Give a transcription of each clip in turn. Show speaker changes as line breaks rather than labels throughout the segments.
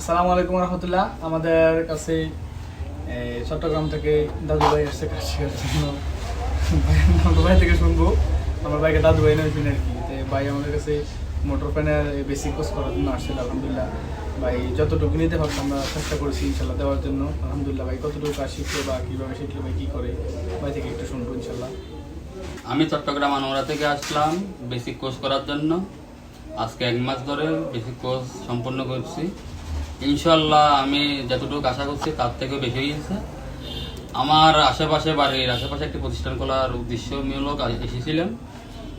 আসসালামু আলাইকুম রহমতুল্লাহ। আমাদের কাছে চট্টগ্রাম থেকে দাদু ভাই এসে কাজ শেখার জন্য দাদু ভাই থেকে শুনবো। আমার ভাইকে দাদু ভাই নয় আর কি। তো ভাই আমাদের কাছে মোটর ফ্যানের বেসিক কোর্স করার জন্য আসছিল। আলহামদুলিল্লাহ ভাই যতটুকু নিতে পারতো আমরা চেষ্টা করেছি ইনশাল্লাহ দেওয়ার জন্য। আলহামদুলিল্লাহ ভাই কতটুকু কাজ শিখলো বা কীভাবে শিখলো ভাই কী করে ভাই থেকে একটু শুনবো ইনশাল্লাহ।
আমি চট্টগ্রাম আনোয়ারা থেকে আসলাম বেসিক কোর্স করার জন্য। আজকে 1 মাস ধরে বেসিক কোর্স সম্পন্ন করছি। ইনশাল্লাহ আমি যতটুকু আশা করছি তার থেকেও বেশি হয়েছে। আমার বাড়ির আশেপাশে একটি প্রতিষ্ঠান খোলার উদ্দেশ্যমূলক এসেছিলাম,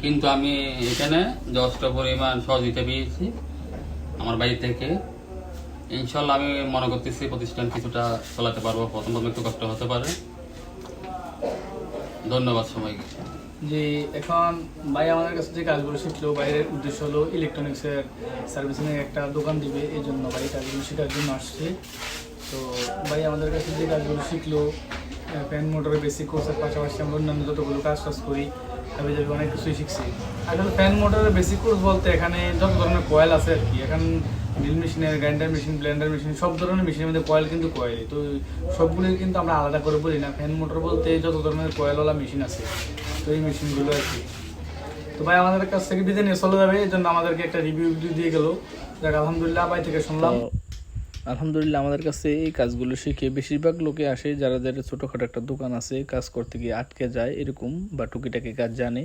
কিন্তু আমি এখানে যথেষ্ট পরিমাণ সহযোগিতা পেয়েছি আমার বাড়ি থেকে। ইনশাল্লাহ আমি মনে করতেছি প্রতিষ্ঠান কিছুটা চালাতে পারবো। প্রথম একটু কষ্ট হতে পারে। ধন্যবাদ সবাইকে।
যে এখন ভাই আমাদের কাছে যে কাজগুলো শিখলো, বাইরের উদ্দেশ্য হলো ইলেকট্রনিক্সের সার্ভিসিংয়ের একটা দোকান দিবে, এই জন্য ভাই কাজগুলো শেখার জন্য আসছে। তো ভাই আমাদের কাছে যে কাজগুলো শিখলো, ফ্যান মোটরের বেসিক কোর্সের পাশাপাশি আমরা অন্যান্য যতগুলো কাজ করি আমি যাবে অনেক কিছুই শিখছি। আসলে ফ্যান মোটরের বেসিক কোর্স বলতে এখানে যত ধরনের কয়েল আছে আর কি। এখন ড্রিল মেশিনের, গ্রাইন্ডার মেশিন, ব্লেন্ডার মেশিন, সব ধরনের মেশিনের মধ্যে কয়েল কিন্তু কয়েলই। তো সবগুলোই কিন্তু আমরা আলাদা করে বলি না। ফ্যান মোটর বলতে যত ধরনের কয়েলওয়ালা মেশিন আছে, তো এই মেশিনগুলো আর কি। তো ভাই আমাদের কাছ থেকে বিদে নিয়ে চলে যাবে, এই জন্য আমাদেরকে একটা রিভিউ দিয়ে গেল। যাক আলহামদুলিল্লাহ ভাই থেকে শুনলাম। আলহামদুলিল্লাহ আমাদের কাছে এই কাজগুলো শিখে বেশিরভাগ লোকে আসে যারা যারা ছোটোখাটো একটা দোকান আছে, কাজ করতে গিয়ে আটকে যায় এরকম, বা টুকিটাকি কাজ জানে।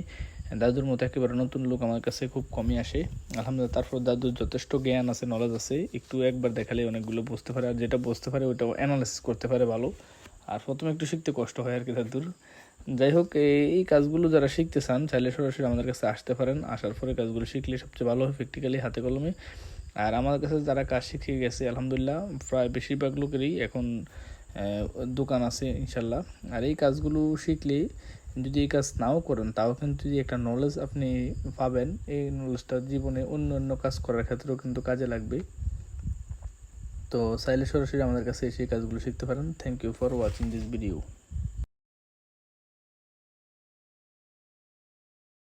দাদুর মতো একেবারে নতুন লোক আমার কাছে খুব কমই আসে। আলহামদুলিল্লাহ তারপর দাদুর যথেষ্ট জ্ঞান আছে, নলেজ আছে, একটু একবার দেখালে অনেকগুলো বুঝতে পারে, আর যেটা বুঝতে পারে ওইটাও অ্যানালাইসিস করতে পারে ভালো। আর প্রথমে একটু শিখতে কষ্ট হয় আর কি দাদুর। যাই হোক, এই কাজগুলো যারা শিখতে চান চাইলে সরাসরি আমাদের কাছে আসতে পারেন। আসার পরে কাজগুলো শিখলে সবচেয়ে ভালো হয়, প্র্যাকটিক্যালি হাতে কলমে। আর আমাদের কাছে যারা কাজ শিখে গেছে আলহামদুলিল্লাহ প্রায় বেশিরভাগ লোকেরই এখন দোকান আছে ইনশাল্লাহ। আর এই কাজগুলো শিখলে যদি এই কাজ নাও করেন তাও কিন্তু যদি একটা নলেজ আপনি পাবেন, এই নলেজটা জীবনে অন্য অন্য কাজ করার ক্ষেত্রেও কিন্তু কাজে লাগবে। তো চাইলে সরাসরি আমাদের কাছে এসে কাজগুলো শিখতে পারেন। Thank you for watching this video.